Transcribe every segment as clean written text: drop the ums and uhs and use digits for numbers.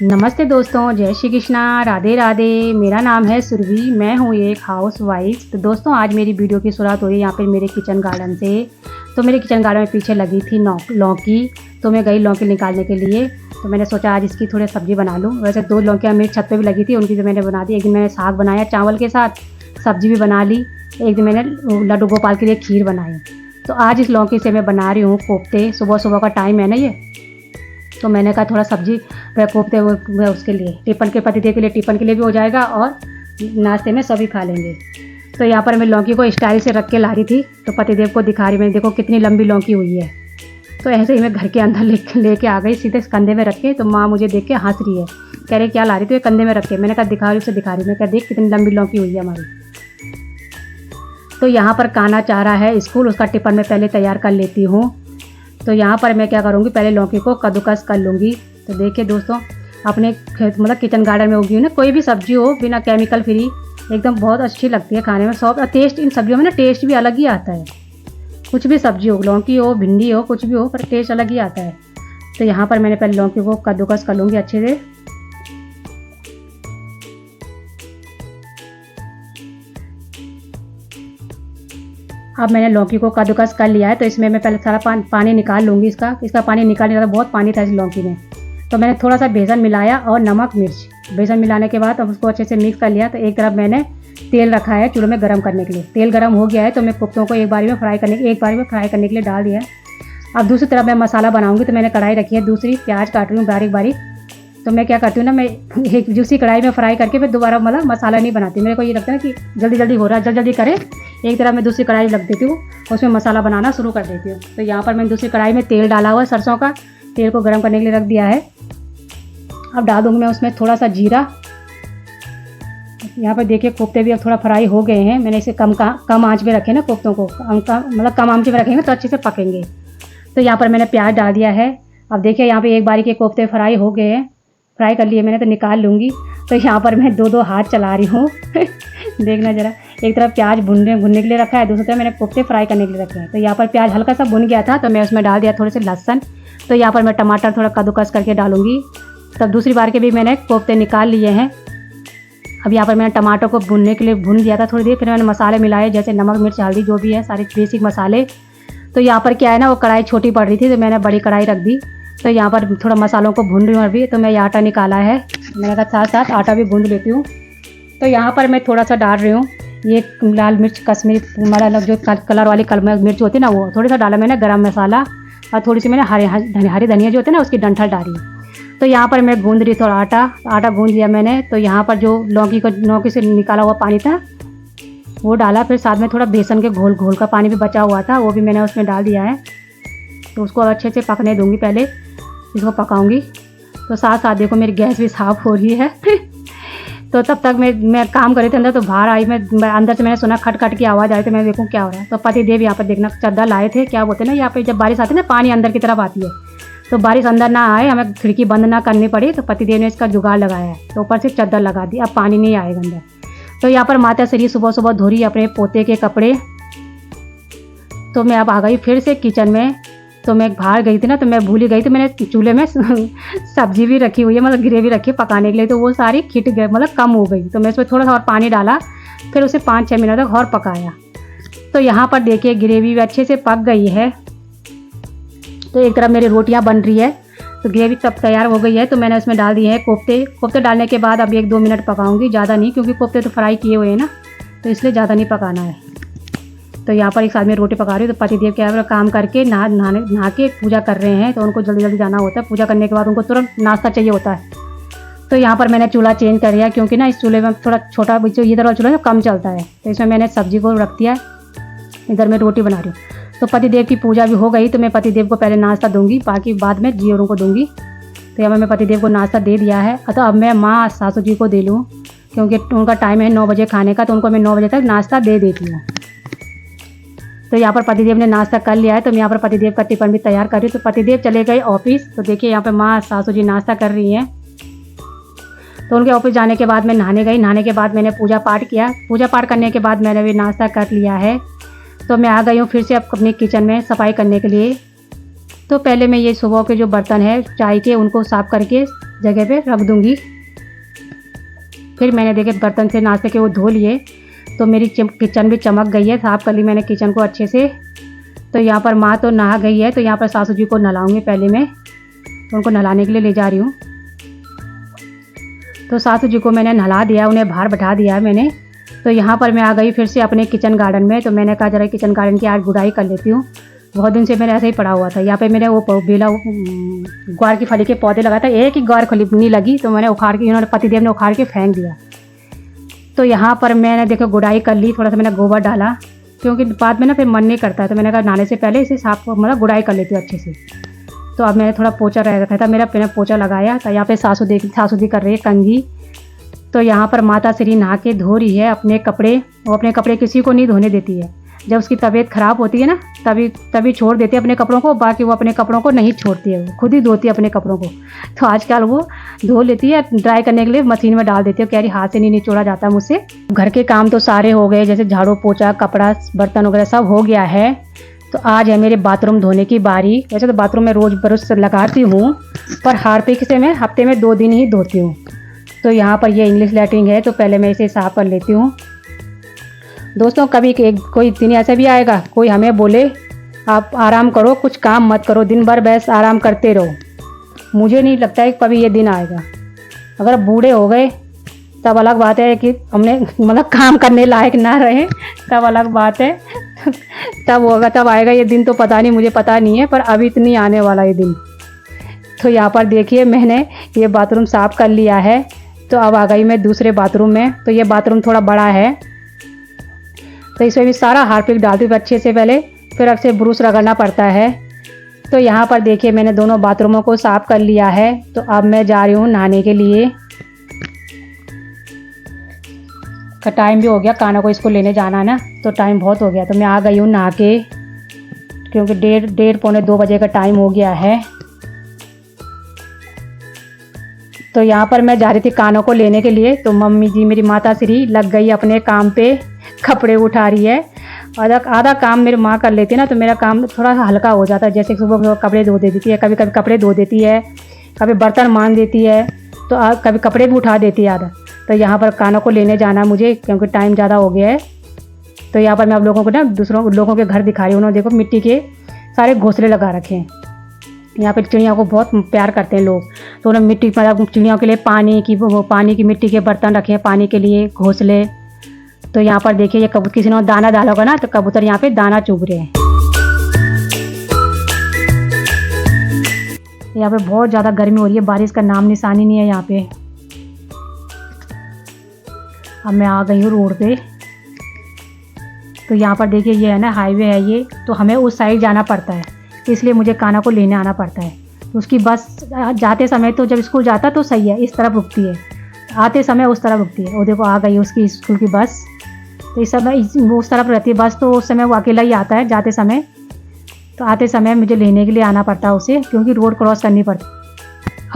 नमस्ते दोस्तों, जय श्री कृष्णा, राधे राधे। मेरा नाम है सुरभि, मैं हूँ एक हाउस वाइफ। तो दोस्तों आज मेरी वीडियो की शुरुआत हो रही है यहाँ पे मेरे किचन गार्डन से। तो मेरे किचन गार्डन में पीछे लगी थी लौकी, तो मैं गई लौकी निकालने के लिए। तो मैंने सोचा आज इसकी थोड़ी सब्ज़ी बना लूँ। वैसे 2 लौकियाँ मेरी छत पर भी लगी थी, उनकी जो मैंने बना दी। एक दिन मैंने साग बनाया चावल के साथ, सब्ज़ी भी बना ली। एक दिन मैंने लड्डू गोपाल के लिए खीर बनाई। तो आज इस लौकी से मैं बना रही हूँ कोफ्ते। सुबह सुबह का टाइम है ना ये, तो मैंने कहा थोड़ा सब्जी वह कोफ्ते उसके लिए टिफ़िन के पतिदेव के लिए टिफ़िन के लिए भी हो जाएगा और नाश्ते में सभी खा लेंगे। तो यहाँ पर मैं लौकी को स्टाइल से रख के ला रही थी, तो पतिदेव को दिखा रही मैंने, देखो कितनी लंबी लौकी हुई है। तो ऐसे ही मैं घर के अंदर लेके आ गई सीधे कंधे में रख के। तो माँ मुझे देख के हंस रही है, कह रही क्या ला रही, तो ये कंधे में रख के। मैंने कहा दिखा रही, उसे दिखा रही। मैं कहा देख कितनी लंबी लौकी हुई है हमारी। तो यहाँ पर कान्हा चाह रहा है स्कूल, उसका टिफ़िन मैं पहले तैयार कर लेती हूँ। तो यहाँ पर मैं क्या करूँगी, पहले लौकी को कद्दूकस कर लूँगी। तो देखिए दोस्तों, अपने मतलब किचन गार्डन में उगी हुई ना कोई भी सब्जी हो, बिना केमिकल फ्री, एकदम बहुत अच्छी लगती है खाने में। सब टेस्ट इन सब्जियों में ना टेस्ट भी अलग ही आता है। कुछ भी सब्जी हो, लौकी हो, भिंडी हो, कुछ भी हो, पर टेस्ट अलग ही आता है। तो यहाँ पर मैंने पहले लौकी को कद्दूकस कर लूँगी अच्छे से। अब मैंने लौकी को कद्दूकस कर लिया है, तो इसमें मैं पहले सारा पानी निकाल लूँगी। इसका पानी निकालने का बहुत पानी था इस लौकी में। तो मैंने थोड़ा सा बेसन मिलाया और नमक मिर्च। बेसन मिलाने के बाद अब उसको अच्छे से मिक्स कर लिया। तो एक तरफ मैंने तेल रखा है चूल्हे में गर्म करने के लिए। तेल गर्म हो गया है, तो मैं कोफ्तों को एक बारी में फ्राई करने के लिए डाल दिया है। अब दूसरी तरफ मैं मसाला बनाऊँगी। तो मैंने कढ़ाई रखी है दूसरी, प्याज काट रही हूँ बारीक बारीक। तो मैं क्या करती हूँ ना, मैं एक दूसरी कढ़ाई में फ्राई करके फिर दोबारा मतलब मसाला नहीं बनाती। मेरे को ये लगता है कि जल्दी जल्दी हो रहा है, जल्दी जल्दी करें। एक तरफ मैं दूसरी कढ़ाई रख देती हूँ, उसमें मसाला बनाना शुरू कर देती हूँ। तो यहाँ पर मैंने दूसरी कढ़ाई में तेल डाला हुआ है सरसों का। तेल को गर्म करने के लिए रख दिया है। अब डाल दूँगी मैं उसमें थोड़ा सा जीरा। यहाँ पर देखिए कोफ्ते भी अब थोड़ा फ्राई हो गए हैं। मैंने इसे कम आँच पे रखे ना कोफ्तों को, मतलब कम आँच पे रखेंगे तो अच्छे से पकेंगे। तो यहाँ पर मैंने प्याज डाल दिया है। अब देखिए यहाँ पे एक बारी के कोफ्ते फ्राई हो गए हैं, फ्राई कर लिए मैंने, तो निकाल लूँगी। तो यहाँ पर मैं 2 हाथ चला रही हूँ देखना ज़रा, एक तरफ प्याज भुनने के लिए रखा है, दूसरी तरफ मैंने कोफ्ते फ्राई करने के लिए रखे हैं। तो यहाँ पर प्याज हल्का सा भुन गया था, तो मैं उसमें डाल दिया थोड़े से लहसुन। तो यहाँ पर मैं टमाटर थोड़ा कद्दूकस करके डालूँगी। तब दूसरी बार के भी मैंने कोफ्ते निकाल लिए हैं। अब यहाँ पर मैंने टमाटर को भुनने के लिए भून दिया था थोड़ी देर, फिर मैंने मसाले मिलाए जैसे नमक मिर्च हल्दी जो भी है सारे बेसिक मसाले। तो यहाँ पर क्या है ना, वो कढ़ाई छोटी पड़ रही थी, तो मैंने बड़ी कढ़ाई रख दी। तो यहाँ पर थोड़ा मसालों को भून रही हूँ अभी। तो मैं ये आटा निकाला है, मैंने कहा साथ साथ आटा भी भून लेती हूँ। तो यहाँ पर मैं थोड़ा सा डाल रही हूँ ये लाल मिर्च कश्मीरी मतलब जो कलर वाली मिर्च होती है ना, वो थोड़ी सा डाला मैंने, गरम मसाला, और थोड़ी सी मैंने हरी धनिया जो होती है ना उसकी डंठल डाली। तो यहाँ पर मैं गूंद रही थोड़ा आटा गूंद लिया मैंने। तो यहाँ पर जो लौकी से निकाला हुआ पानी था वो डाला, फिर साथ में थोड़ा बेसन के घोल का पानी भी बचा हुआ था, वो भी मैंने उसमें डाल दिया है। तो उसको अच्छे से पकने दूँगी, पहले इसको पकाऊंगी। तो साथ साथ देखो मेरी गैस भी साफ़ हो रही है तो तब तक मैं काम कर रही थी अंदर, तो बाहर आई मैं अंदर से मैंने सुना खट की आवाज़ आई, तो मैं देखूँ क्या हो रहा है। तो पतिदेव यहाँ पर देखना चद्दर लाए थे, क्या बोलते हैं ना, यहाँ पे जब बारिश आती है ना पानी अंदर की तरफ आती है, तो बारिश अंदर ना आए, हमें खिड़की बंद ना करनी पड़ी। तो पतिदेव ने इसका जुगाड़ लगाया है, तो ऊपर से चद्दर लगा दी, अब पानी नहीं आएगा अंदर। तो यहाँ पर माता श्री सुबह सुबह धो रही है अपने पोते के कपड़े। तो मैं अब आ गई फिर से किचन में। तो मैं बाहर गई थी ना, तो मैं भूल ही गई, तो मैंने चूल्हे में सब्जी भी रखी हुई है, मतलब ग्रेवी रखी पकाने के लिए। तो वो सारी खिट गई, मतलब कम हो गई। तो मैं इसमें थोड़ा सा और पानी डाला, फिर उसे 5-6 मिनट तक और पकाया। तो यहाँ पर देखिए ग्रेवी भी अच्छे से पक गई है। तो एक तरफ मेरी रोटियाँ बन रही है, तो ग्रेवी तब तैयार हो गई है। तो मैंने उसमें डाल दिए हैं कोफ्ते डालने के बाद अब 1-2 मिनट पकाऊंगी, ज़्यादा नहीं, क्योंकि कोफ्ते तो फ्राई किए हुए हैं ना, तो इसलिए ज़्यादा नहीं पकाना है। तो यहाँ पर एक साथ में रोटी पका रही हूँ। तो पतिदेव क्या काम करके नहा के पूजा कर रहे हैं, तो उनको जल्दी जल्दी जाना होता है। पूजा करने के बाद उनको तुरंत नाश्ता चाहिए होता है। तो यहाँ पर मैंने चूल्हा चेंज कर दिया, क्योंकि ना इस चूल्हे में थोड़ा छोटा जो इधर वाला चूल्हा कम चलता है। तो इसमें मैंने सब्जी को रख दिया, इधर मैं रोटी बना रही हूँ। तो पतिदेव की पूजा भी हो गई, तो मैं पतिदेव को पहले नाश्ता दूँगी, बाकी बाद में जीवरों को दूँगी। तो यहाँ मैं पतिदेव को नाश्ता दे दिया है। तो अब मैं माँ सासू जी को दे लूँ, क्योंकि उनका टाइम है 9 बजे खाने का, तो उनको मैं 9 बजे तक नाश्ता दे देती हूँ। तो यहाँ पर पतिदेव ने नाश्ता कर लिया है। तो मैं यहाँ पर पतिदेव का टिफ़िन भी तैयार कर रही हूँ। तो पतिदेव चले गए ऑफिस। तो देखिए यहाँ पर माँ सासू जी नाश्ता कर रही हैं। तो उनके ऑफिस जाने के बाद मैं नहाने गई। नहाने के बाद मैंने पूजा पाठ किया। पूजा पाठ करने के बाद मैंने भी नाश्ता कर लिया है। तो मैं आ गई हूँ फिर से अब अपने किचन में सफाई करने के लिए। तो पहले मैं ये सुबह के जो बर्तन है चाय के उनको साफ़ करके जगह पे रख दूँगी। फिर मैंने देखे बर्तन से नाश्ते के वो धो लिए, तो मेरी किचन भी चमक गई है, साफ़ कर ली मैंने किचन को अच्छे से। तो यहाँ पर माँ तो नहा गई है, तो यहाँ पर सासू जी को नहलाऊँगी पहले मैं, तो उनको नहलाने के लिए ले जा रही हूँ। तो सासू जी को मैंने नहला दिया, उन्हें बाहर बैठा दिया है मैंने। तो यहाँ पर मैं आ गई फिर से अपने किचन गार्डन में। तो मैंने कहा जरा किचन गार्डन की आज गुड़ाई कर लेती हूँ, बहुत दिन से मेरे ऐसे ही पड़ा हुआ था। यहाँ पे मैंने वो बेला ग्वार की फली के पौधे लगाया था, एक ही ग्वार फली नहीं लगी, तो मैंने उखाड़ के, इन्होंने पतिदेव ने उखाड़ के फेंक दिया। तो यहाँ पर मैंने देखो गुड़ाई कर ली, थोड़ा सा मैंने गोबर डाला, क्योंकि बाद में ना फिर मन नहीं करता है, तो मैंने कहा नहाने से पहले इसे साफ मतलब गुड़ाई कर लेती हूँ अच्छे से। तो अब मैंने थोड़ा पोछा रह रखा था मेरा, मैंने पोछा लगाया। तो यहाँ पे सासू दी कर रही है कंघी। तो यहाँ पर माता श्री नहा के धो रही है अपने कपड़े। वो अपने कपड़े किसी को नहीं धोने देती है, जब उसकी तबीयत ख़राब होती है ना तभी छोड़ देती है अपने कपड़ों को, बाकी वो अपने कपड़ों को नहीं छोड़ती है, वो खुद ही धोती है अपने कपड़ों को। तो आजकल वो धो लेती है, ड्राई करने के लिए मशीन में डाल देती है, कह रही हाथ से नहीं निचोड़ा जाता मुझसे। घर के काम तो सारे हो गए, जैसे झाड़ू पोछा कपड़ा बर्तन वगैरह सब हो गया है। तो आज है मेरे बाथरूम धोने की बारी। वैसे तो बाथरूम में रोज़ ब्रश लगाती हूँ, पर हार्पिक से मैं हफ्ते में 2 दिन ही धोती हूँ। तो यहाँ पर ये इंग्लिश लैट्रिन है, तो पहले मैं इसे साफ़ कर लेती हूँ। दोस्तों कभी कोई दिन ऐसा भी आएगा, कोई हमें बोले आप आराम करो, कुछ काम मत करो, दिन भर बस आराम करते रहो। मुझे नहीं लगता है कभी ये दिन आएगा। अगर बूढ़े हो गए तब अलग बात है कि हमने मतलब काम करने लायक ना रहे, तब अलग बात है। तब होगा, तब आएगा ये दिन, तो पता नहीं, मुझे पता नहीं है, पर अभी इतनी आने वाला ये दिन। तो यहाँ पर देखिए मैंने ये बाथरूम साफ़ कर लिया है। तो अब आ गई मैं दूसरे बाथरूम में। तो ये बाथरूम थोड़ा बड़ा है, तो इसमें भी सारा हार्पिक डालती हूँ अच्छे से पहले, फिर अब से ब्रूस रगड़ना पड़ता है। तो यहाँ पर देखिए मैंने दोनों बाथरूमों को साफ़ कर लिया है। तो अब मैं जा रही हूँ नहाने के लिए। का टाइम भी हो गया, काना को इसको लेने जाना ना, तो टाइम बहुत हो गया। तो मैं आ गई हूँ नहा के, क्योंकि 1:30 पौने 2 बजे का टाइम हो गया है। तो यहाँ पर मैं जा रही थी कानों को लेने के लिए। तो मम्मी जी मेरी माता श्री लग गई अपने काम पे, कपड़े उठा रही है। आधा काम मेरी माँ कर लेती है ना, तो मेरा काम थोड़ा सा हल्का हो जाता है। जैसे सुबह कपड़े धो देती है, कभी कभी कपड़े धो देती है, कभी बर्तन मान देती है, तो कभी कपड़े भी उठा देती है आधा। तो यहाँ पर कानों को लेने जाना मुझे, क्योंकि टाइम ज़्यादा हो गया है। तो यहाँ पर मैं आप लोगों को ना दूसरों लोगों के घर दिखा रही हूँ। उन्होंने देखो मिट्टी के सारे घोंसले लगा रखे हैं। यहाँ पे चिड़िया को बहुत प्यार करते हैं लोग, तो उन्होंने मिट्टी मतलब चिड़ियों के लिए पानी की मिट्टी के बर्तन रखे हैं, पानी के लिए घोंसले। तो यहाँ पर देखिए ये कबूतर, किसी ने दाना डाला होगा ना, तो कबूतर यहाँ पे दाना चुग रहे हैं। यहाँ पे बहुत ज़्यादा गर्मी हो रही है, बारिश का नाम निशानी नहीं है यहाँ पे। अब मैं आ गई हूँ रोड पे। तो यहाँ पर देखिए ये है ना हाईवे है ये, तो हमें उस साइड जाना पड़ता है, इसलिए मुझे काना को लेने आना पड़ता है। तो उसकी बस जाते समय, तो जब स्कूल जाता तो सही है, इस तरफ रुकती है, आते समय उस तरफ रुकती है। वो देखो आ गई उसकी स्कूल की बस। तो इस समय उस तरफ रहती है बस, तो उस समय वो अकेला ही आता है जाते समय। तो आते समय मुझे लेने के लिए आना पड़ता है उसे, क्योंकि रोड क्रॉस करनी पड़ती।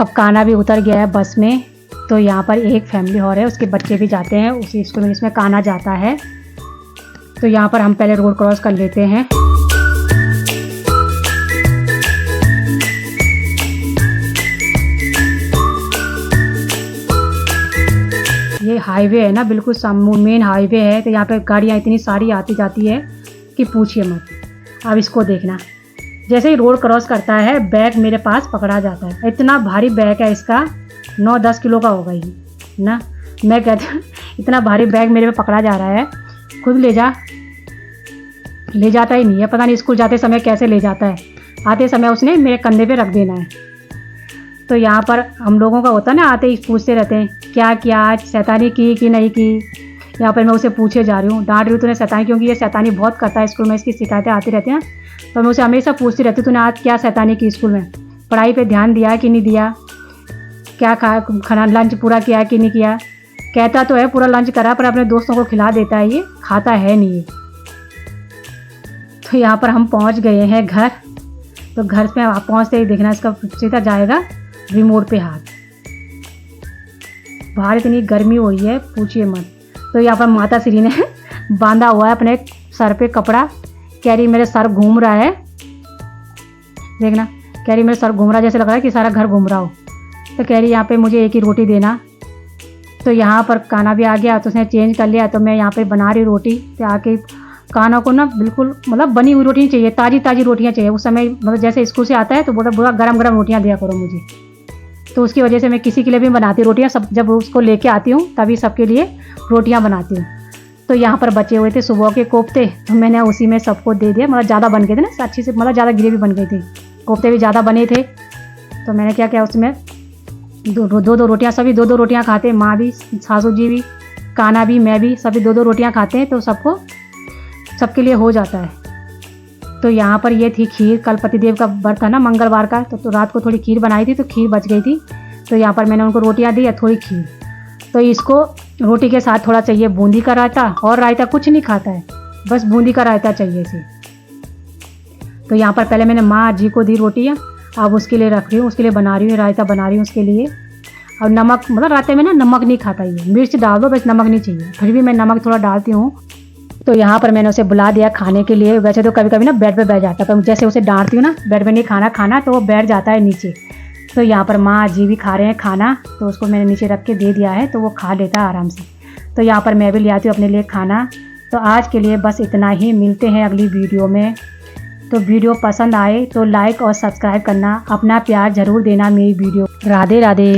अब काना भी उतर गया है बस में। तो यहाँ पर एक फैमिली और है, उसके बच्चे भी जाते हैं उसी स्कूल में जिसमें काना जाता है। तो यहाँ पर हम पहले रोड क्रॉस कर लेते हैं। ये हाईवे है ना, बिल्कुल मेन हाईवे है। तो यहाँ पे गाड़ियाँ इतनी सारी आती जाती है कि पूछिए मत। अब इसको देखना, जैसे ही रोड क्रॉस करता है बैग मेरे पास पकड़ा जाता है। इतना भारी बैग है इसका, 9-10 किलो का होगा ये ना। मैं कहती हूँ इतना भारी बैग मेरे पे पकड़ा जा रहा है, खुद ले जाता ही नहीं है। पता नहीं स्कूल जाते समय कैसे ले जाता है, आते समय उसने मेरे कंधे पे रख देना है। तो यहाँ पर हम लोगों का होता है ना, आते ही पूछते रहते हैं क्या किया आज, शैतानी की कि नहीं की। यहाँ पर मैं उसे पूछे जा रही हूँ, डांट रही हूँ तूने शैतानी, क्योंकि ये शैतानी बहुत करता है स्कूल में, इसकी शिकायतें आती रहती हैं। तो मैं उसे हमेशा पूछती रहती हूँ तूने आज क्या शैतानी की स्कूल में, पढ़ाई पे ध्यान दिया कि नहीं दिया, क्या खाना लंच पूरा किया कि नहीं किया। कहता तो है पूरा लंच करा, पर अपने दोस्तों को खिला देता है, ये खाता है नहीं। तो यहाँ पर हम पहुँच गए हैं घर। तो घर पे आप पहुँचते ही देखना इसका सीधा जाएगा रिमोट पे हाथ। बाहर इतनी गर्मी हो रही है पूछिए मत। तो यहाँ पर माता श्री ने बांधा हुआ है अपने सर पे कपड़ा, कह रही मेरे सर घूम रहा है, देखना कह रही मेरे सर घूम रहा है, जैसे लग रहा है कि सारा घर घूम रहा हो। तो कह रही यहाँ पे मुझे एक ही रोटी देना। तो यहाँ पर खाना भी आ गया तो उसने चेंज कर लिया। तो मैं यहाँ पे बना रही रोटी। तो आके खाना को ना बिल्कुल मतलब बनी हुई रोटी नहीं चाहिए, ताज़ी ताज़ी रोटियाँ चाहिए। उस समय मतलब जैसे स्कूल से आता है तो बोला बुरा गरम गरम रोटियाँ दिया करो मुझे। तो उसकी वजह से मैं किसी के लिए भी बनाती हूँ रोटियाँ, सब जब उसको लेके आती हूँ तभी सबके लिए रोटियाँ बनाती हूँ। तो यहाँ पर बचे हुए थे सुबह के कोफ्ते, तो मैंने उसी में सबको दे दिया। मतलब ज़्यादा बन गए थे ना अच्छी से, मतलब ज़्यादा ग्रेवी बन गई थी, कोफ्ते भी ज़्यादा बने थे। तो मैंने क्या किया उसमें दो रोटियाँ, सभी दो रोटियाँ खाते हैं, माँ भी, सासू जी भी, काना भी, मैं भी, सभी दो रोटियाँ खाते हैं। तो सबके लिए हो जाता है। तो यहाँ पर ये थी खीर, कल पतिदेव का व्रत था ना मंगलवार का, तो रात को थोड़ी खीर बनाई थी तो खीर बच गई थी। तो यहाँ पर मैंने उनको रोटियाँ दी और थोड़ी खीर। तो इसको रोटी के साथ थोड़ा चाहिए बूंदी का रायता, और रायता कुछ नहीं खाता है, बस बूंदी का रायता चाहिए इसे। तो यहाँ पर पहले मैंने माँ जी को दी रोटियाँ, अब उसके लिए रख रही हूँ, उसके लिए बना रही हूँ रायता, बना रही हूँ उसके लिए। और नमक, मतलब रायते में ना नमक नहीं खाता ये, मिर्च डाल दो बस, नमक नहीं चाहिए, फिर भी मैं नमक थोड़ा डालती हूँ। तो यहाँ पर मैंने उसे बुला दिया खाने के लिए। वैसे तो कभी कभी ना बेड पे बैठ जाता है, पर जैसे उसे डांटती हूँ ना बेड पे नहीं खाना तो वो बैठ जाता है नीचे। तो यहाँ पर माँ जी भी खा रहे हैं खाना, तो उसको मैंने नीचे रख के दे दिया है, तो वो खा लेता है आराम से। तो यहाँ पर मैं भी ले आती हूँ अपने लिए खाना। तो आज के लिए बस इतना ही, मिलते हैं अगली वीडियो में। तो वीडियो पसंद आए तो लाइक और सब्सक्राइब करना, अपना प्यार ज़रूर देना मेरी वीडियो। राधे राधे।